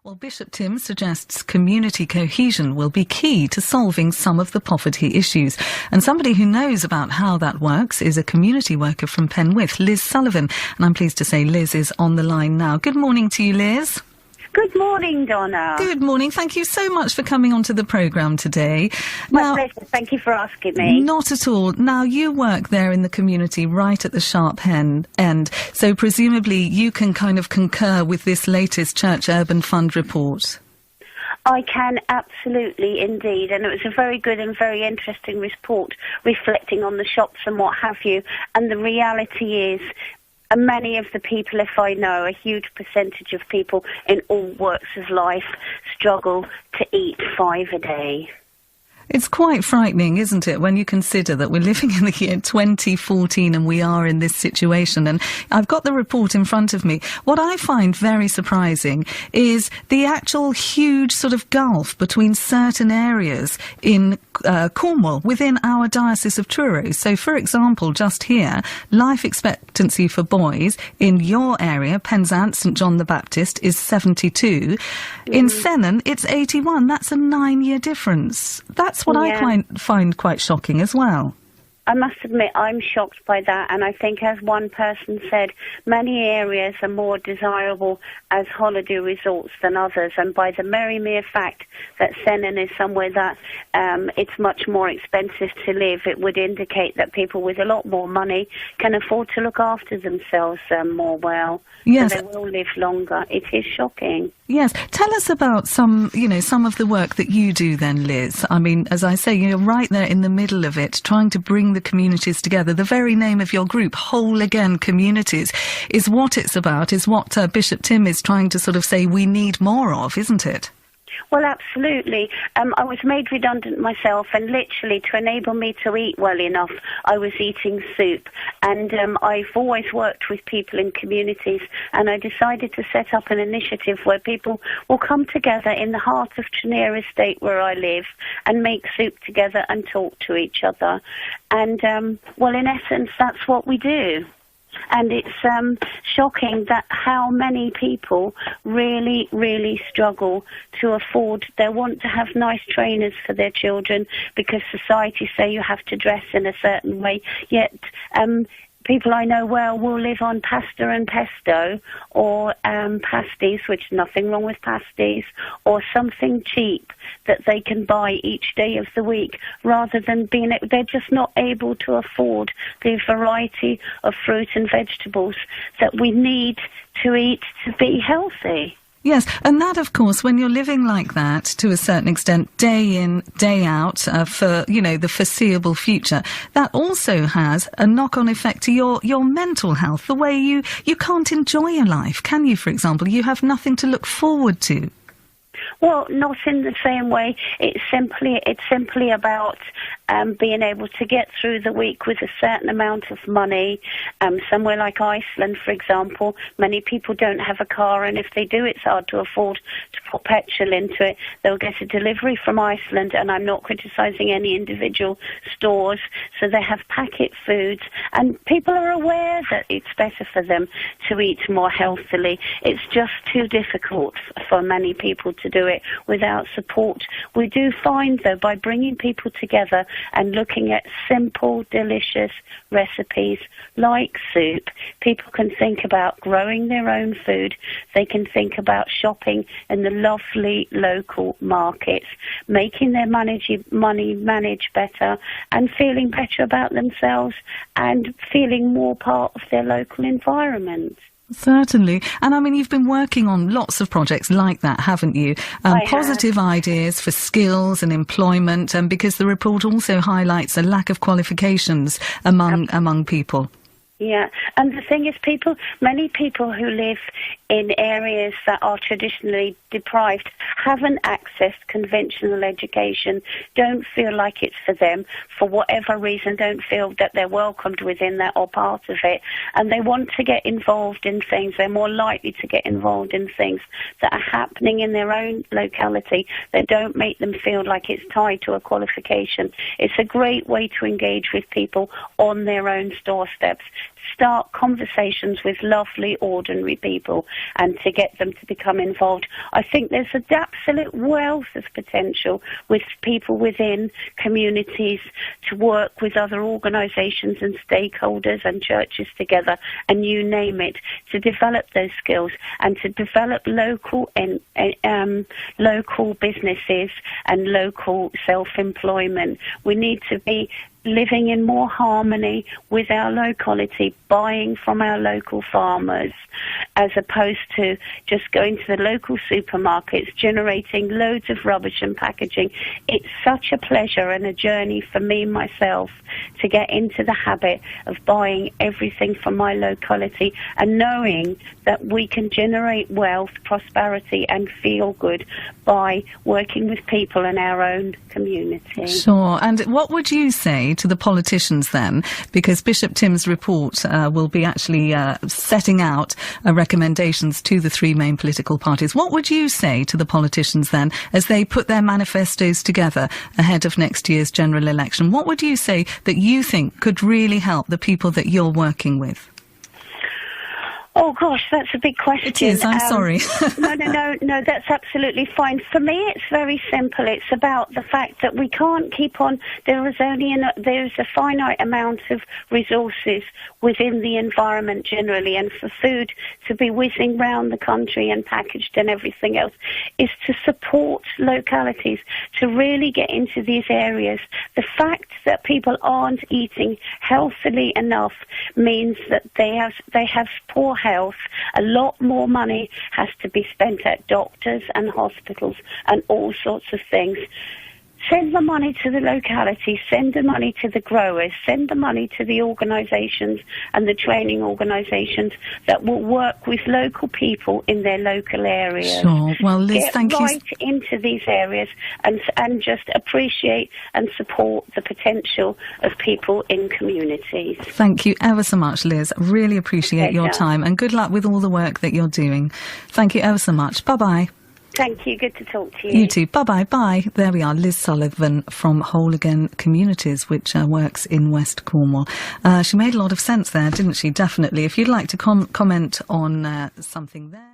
Well, Bishop Tim suggests community cohesion will be key to solving some of the poverty issues. And somebody who knows about how that works is a community worker from Penwith, Liz Sullivan. And I'm pleased to say Liz is on the line now. Good morning to you, Liz. Good morning, Donna. Good morning. Thank you so much for coming onto the programme today. My pleasure. Thank you for asking me. Not at all. Now, you work there in the community right at the sharp end, so presumably you can kind of concur with this latest Church Urban Fund report. I can, absolutely, indeed. And it was a very good and very interesting report reflecting on the shops and what have you. And the reality is, many of the people, if I know, a huge percentage of people in all walks of life struggle to eat 5 a day. It's quite frightening, isn't it, when you consider that we're living in the year 2014 and we are in this situation. And I've got the report in front of me. What I find very surprising is the actual huge sort of gulf between certain areas in Cornwall within our Diocese of Truro. So, for example, just here, life expectancy for boys in your area, Penzance, St John the Baptist, is 72. In Sennan, it's 81. That's a 9-year difference. That's what I find quite shocking as well. I must admit, I'm shocked by that, and I think, as one person said, many areas are more desirable as holiday resorts than others, and by the very mere fact that Sennan is somewhere that it's much more expensive to live, it would indicate that people with a lot more money can afford to look after themselves more well. Yes. So they will live longer. It is shocking. Yes. Tell us about some of the work that you do then, Liz. I mean, as I say, you're right there in the middle of it, trying to bring the communities together. The very name of your group, Whole Again Communities, is what it's about, is what Bishop Tim is trying to sort of say we need more of, isn't it? Well, absolutely. I was made redundant myself, and literally to enable me to eat well enough, I was eating soup. And I've always worked with people in communities, and I decided to set up an initiative where people will come together in the heart of Trenear Estate, where I live, and make soup together and talk to each other. And, well, in essence, that's what we do. And it's shocking that how many people really, really struggle to afford. They want to have nice trainers for their children because society say you have to dress in a certain way, yet people I know well will live on pasta and pesto or pasties, which nothing wrong with pasties, or something cheap that they can buy each day of the week, rather than they're just not able to afford the variety of fruit and vegetables that we need to eat to be healthy. Yes, and that, of course, when you're living like that, to a certain extent, day in, day out, for, the foreseeable future, that also has a knock-on effect to your mental health, the way you can't enjoy your life, can you, for example? You have nothing to look forward to. Well, not in the same way. It's simply about being able to get through the week with a certain amount of money. Somewhere like Iceland, for example, many people don't have a car, and if they do, it's hard to afford to put petrol into it. They'll get a delivery from Iceland, and I'm not criticising any individual stores, so they have packet foods, and people are aware that it's better for them to eat more healthily. It's just too difficult for many people to do it without support. We do find, though, by bringing people together and looking at simple, delicious recipes like soup, people can think about growing their own food. They can think about shopping in the lovely local markets, making their money manage better, and feeling better about themselves and feeling more part of their local environment. Certainly. And I mean, you've been working on lots of projects like that, haven't you? Positive ideas for skills and employment, because the report also highlights a lack of qualifications among people. Yeah, and the thing is, many people who live in areas that are traditionally deprived haven't accessed conventional education, don't feel like it's for them, for whatever reason, don't feel that they're welcomed within that or part of it, and they want to get involved in things. They're more likely to get involved in things that are happening in their own locality that don't make them feel like it's tied to a qualification. It's a great way to engage with people on their own doorsteps. Start conversations with lovely, ordinary people and to get them to become involved. I think there's an absolute wealth of potential with people within communities to work with other organisations and stakeholders and churches together, and you name it, to develop those skills and to develop local businesses and local self-employment. We need to be living in more harmony with our locality, buying from our local farmers, as opposed to just going to the local supermarkets, generating loads of rubbish and packaging. It's such a pleasure and a journey for me myself to get into the habit of buying everything from my locality and knowing that we can generate wealth, prosperity and feel good by working with people in our own community. Sure. And what would you say to the politicians then? Because Bishop Tim's report will be actually setting out recommendations to the three main political parties. What would you say to the politicians then as they put their manifestos together ahead of next year's general election? What would you say that you think could really help the people that you're working with? Oh gosh, that's a big question. It is, I'm sorry. No, that's absolutely fine. For me, it's very simple. It's about the fact that we can't keep on, there's a finite amount of resources within the environment generally, and for food to be whizzing round the country and packaged and everything else is to support localities, to really get into these areas. The fact that people aren't eating healthily enough means that they have poor health. A lot more money has to be spent at doctors and hospitals and all sorts of things. Send the money to the locality, send the money to the growers, send the money to the organisations and the training organisations that will work with local people in their local areas. Sure. Well, Liz, thank you. Get right into these areas and just appreciate and support the potential of people in communities. Thank you ever so much, Liz. Really appreciate your time, and good luck with all the work that you're doing. Thank you ever so much. Bye-bye. Thank you. Good to talk to you. You too. Bye-bye. Bye. There we are. Liz Sullivan from Whole Again Communities, which works in West Cornwall. She made a lot of sense there, didn't she? Definitely. If you'd like to comment on something there.